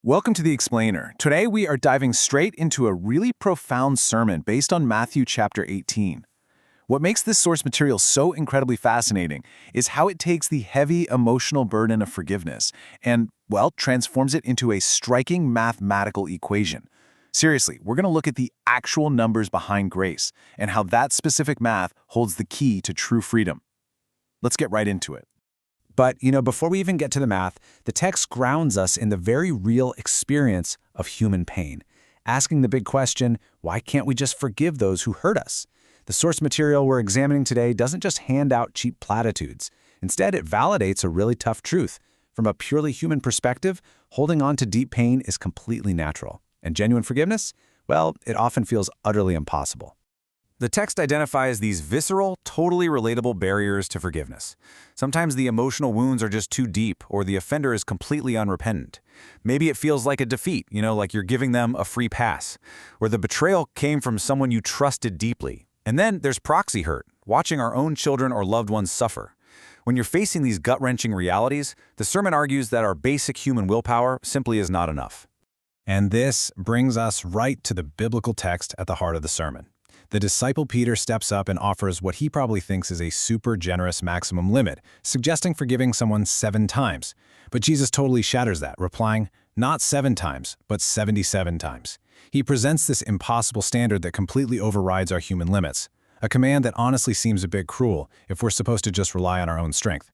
Welcome to The Explainer. Today we are diving straight into a really profound sermon based on Matthew chapter 18. What makes this source material so incredibly fascinating is how it takes the heavy emotional burden of forgiveness and, well, transforms it into a striking mathematical equation. Seriously, we're going to look at the actual numbers behind grace and how that specific math holds the key to true freedom. Let's get right into it. But, before we even get to the math, the text grounds us in the very real experience of human pain, asking the big question, why can't we just forgive those who hurt us? The source material we're examining today doesn't just hand out cheap platitudes. Instead, it validates a really tough truth. From a purely human perspective, holding on to deep pain is completely natural. And genuine forgiveness? Well, it often feels utterly impossible. The text identifies these visceral, totally relatable barriers to forgiveness. Sometimes the emotional wounds are just too deep, or the offender is completely unrepentant. Maybe it feels like a defeat, like you're giving them a free pass, or the betrayal came from someone you trusted deeply. And then there's proxy hurt, watching our own children or loved ones suffer. When you're facing these gut-wrenching realities, the sermon argues that our basic human willpower simply is not enough. And this brings us right to the biblical text at the heart of the sermon. The disciple Peter steps up and offers what he probably thinks is a super generous maximum limit, suggesting forgiving someone 7 times. But Jesus totally shatters that, replying, not 7 times, but 77 times. He presents this impossible standard that completely overrides our human limits, a command that honestly seems a bit cruel if we're supposed to just rely on our own strength.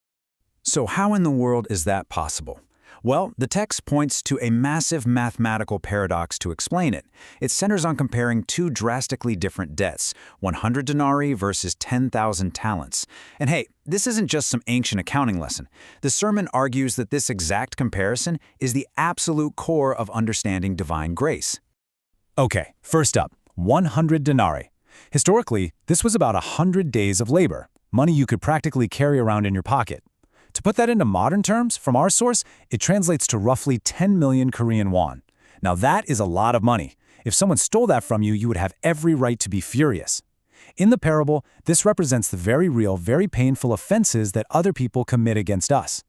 So how in the world is that possible? Well, the text points to a massive mathematical paradox to explain it. It centers on comparing 2 drastically different debts, 100 denarii versus 10,000 talents. And hey, this isn't just some ancient accounting lesson. The sermon argues that this exact comparison is the absolute core of understanding divine grace. Okay, first up, 100 denarii. Historically, this was about 100 days of labor, money you could practically carry around in your pocket. To put that into modern terms, from our source, it translates to roughly 10 million Korean won. Now that is a lot of money. If someone stole that from you, you would have every right to be furious. In the parable, this represents the very real, very painful offenses that other people commit against us.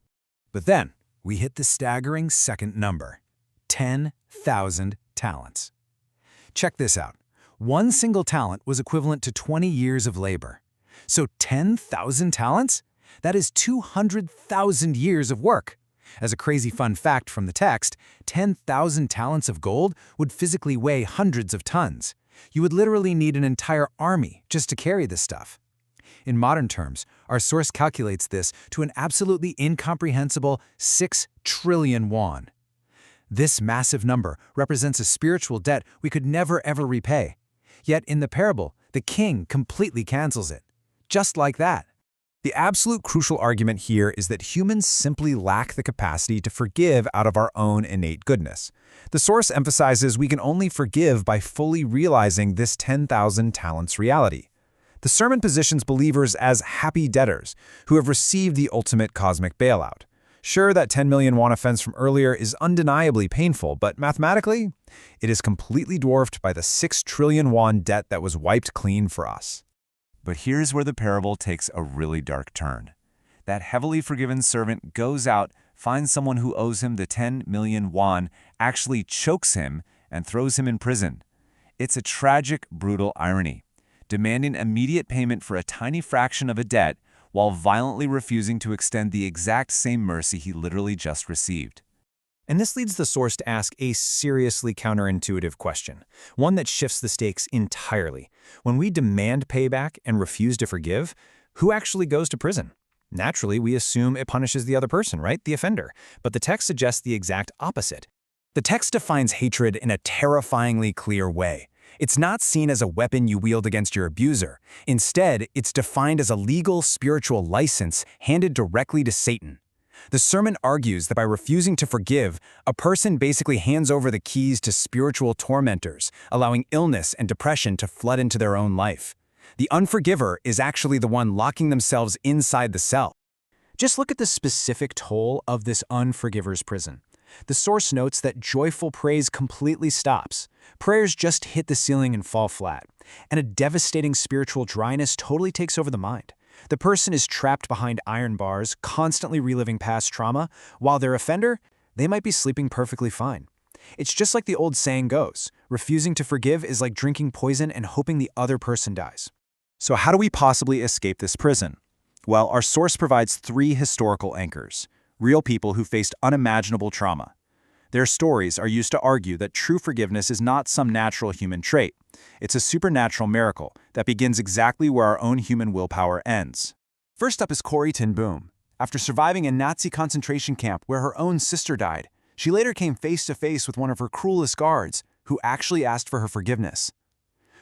But then, we hit the staggering second number, 10,000 talents. Check this out. One single talent was equivalent to 20 years of labor. So 10,000 talents? That is 200,000 years of work. As a crazy fun fact from the text, 10,000 talents of gold would physically weigh hundreds of tons. You would literally need an entire army just to carry this stuff. In modern terms, our source calculates this to an absolutely incomprehensible 6 trillion won. This massive number represents a spiritual debt we could never ever repay. Yet in the parable, the king completely cancels it. Just like that. The absolute crucial argument here is that humans simply lack the capacity to forgive out of our own innate goodness. The source emphasizes we can only forgive by fully realizing this 10,000 talents reality. The sermon positions believers as happy debtors who have received the ultimate cosmic bailout. Sure, that 10 million won offense from earlier is undeniably painful, but mathematically, it is completely dwarfed by the 6 trillion won debt that was wiped clean for us. But here's where the parable takes a really dark turn. That heavily forgiven servant goes out, finds someone who owes him the 10 million won, actually chokes him, and throws him in prison. It's a tragic, brutal irony, demanding immediate payment for a tiny fraction of a debt while violently refusing to extend the exact same mercy he literally just received. And this leads the source to ask a seriously counterintuitive question, one that shifts the stakes entirely. When we demand payback and refuse to forgive, who actually goes to prison? Naturally, we assume it punishes the other person, right? The offender. But the text suggests the exact opposite. The text defines hatred in a terrifyingly clear way. It's not seen as a weapon you wield against your abuser. Instead, it's defined as a legal spiritual license handed directly to Satan. The sermon argues that by refusing to forgive, a person basically hands over the keys to spiritual tormentors, allowing illness and depression to flood into their own life. The unforgiver is actually the one locking themselves inside the cell. Just look at the specific toll of this unforgiver's prison. The source notes that joyful praise completely stops. Prayers just hit the ceiling and fall flat. And a devastating spiritual dryness totally takes over the mind. The person is trapped behind iron bars, constantly reliving past trauma, while their offender, they might be sleeping perfectly fine. It's just like the old saying goes, refusing to forgive is like drinking poison and hoping the other person dies. So how do we possibly escape this prison? Well, our source provides 3 historical anchors, real people who faced unimaginable trauma. Their stories are used to argue that true forgiveness is not some natural human trait. It's a supernatural miracle that begins exactly where our own human willpower ends. First up is Corrie ten Boom. After surviving a Nazi concentration camp where her own sister died, she later came face to face with one of her cruelest guards, who actually asked for her forgiveness.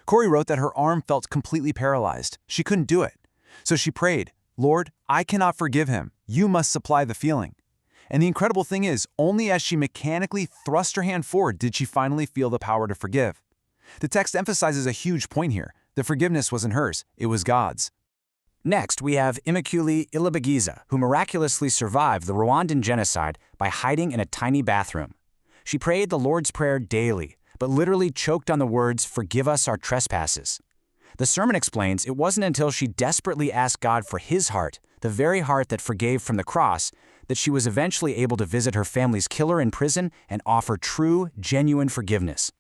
Corrie wrote that her arm felt completely paralyzed. She couldn't do it. So she prayed, "Lord, I cannot forgive him. You must supply the feeling." And the incredible thing is, only as she mechanically thrust her hand forward did she finally feel the power to forgive. The text emphasizes a huge point here. The forgiveness wasn't hers, it was God's. Next, we have Immaculée Ilibagiza, who miraculously survived the Rwandan genocide by hiding in a tiny bathroom. She prayed the Lord's Prayer daily, but literally choked on the words, "Forgive us our trespasses." The sermon explains it wasn't until she desperately asked God for his heart, the very heart that forgave from the cross, that she was eventually able to visit her family's killer in prison and offer true, genuine forgiveness.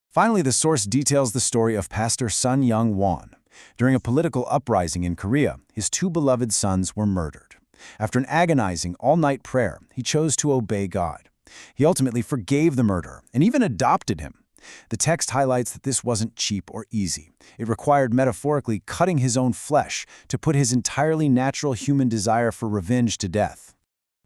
Finally, the source details the story of Pastor Sun Young Won. During a political uprising in Korea, his 2 beloved sons were murdered. After an agonizing all-night prayer, he chose to obey God. He ultimately forgave the murderer and even adopted him. The text highlights that this wasn't cheap or easy. It required metaphorically cutting his own flesh to put his entirely natural human desire for revenge to death.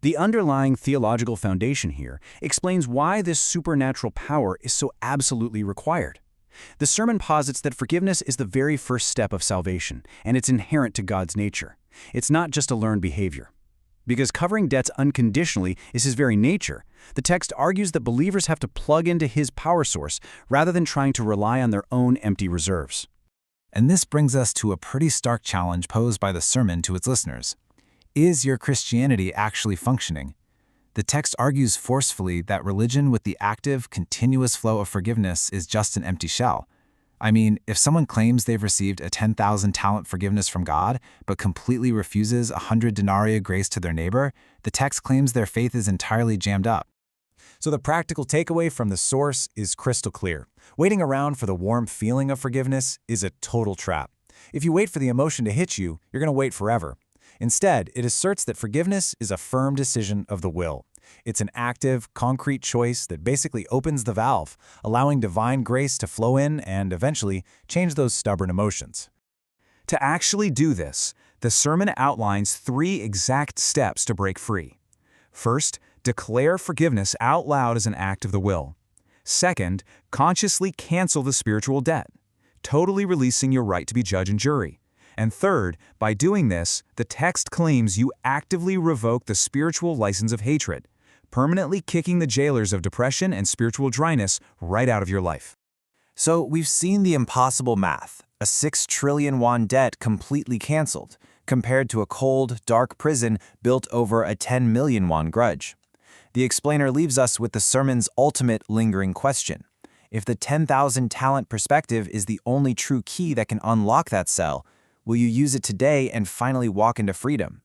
The underlying theological foundation here explains why this supernatural power is so absolutely required. The sermon posits that forgiveness is the very first step of salvation, and it's inherent to God's nature. It's not just a learned behavior. Because covering debts unconditionally is his very nature, the text argues that believers have to plug into his power source rather than trying to rely on their own empty reserves. And this brings us to a pretty stark challenge posed by the sermon to its listeners. Is your Christianity actually functioning? The text argues forcefully that religion with the active, continuous flow of forgiveness is just an empty shell. I mean, if someone claims they've received a 10,000 talent forgiveness from God, but completely refuses 100 denarii grace to their neighbor, the text claims their faith is entirely jammed up. So the practical takeaway from the source is crystal clear. Waiting around for the warm feeling of forgiveness is a total trap. If you wait for the emotion to hit you, you're going to wait forever. Instead, it asserts that forgiveness is a firm decision of the will. It's an active, concrete choice that basically opens the valve, allowing divine grace to flow in and eventually change those stubborn emotions. To actually do this, the sermon outlines 3 exact steps to break free. First, declare forgiveness out loud as an act of the will. Second, consciously cancel the spiritual debt, totally releasing your right to be judge and jury. And third, by doing this, the text claims you actively revoke the spiritual license of hatred, permanently kicking the jailers of depression and spiritual dryness right out of your life. So we've seen the impossible math, a 6 trillion won debt completely canceled, compared to a cold, dark prison built over a 10 million won grudge. The explainer leaves us with the sermon's ultimate lingering question. If the 10,000 talent perspective is the only true key that can unlock that cell, will you use it today and finally walk into freedom?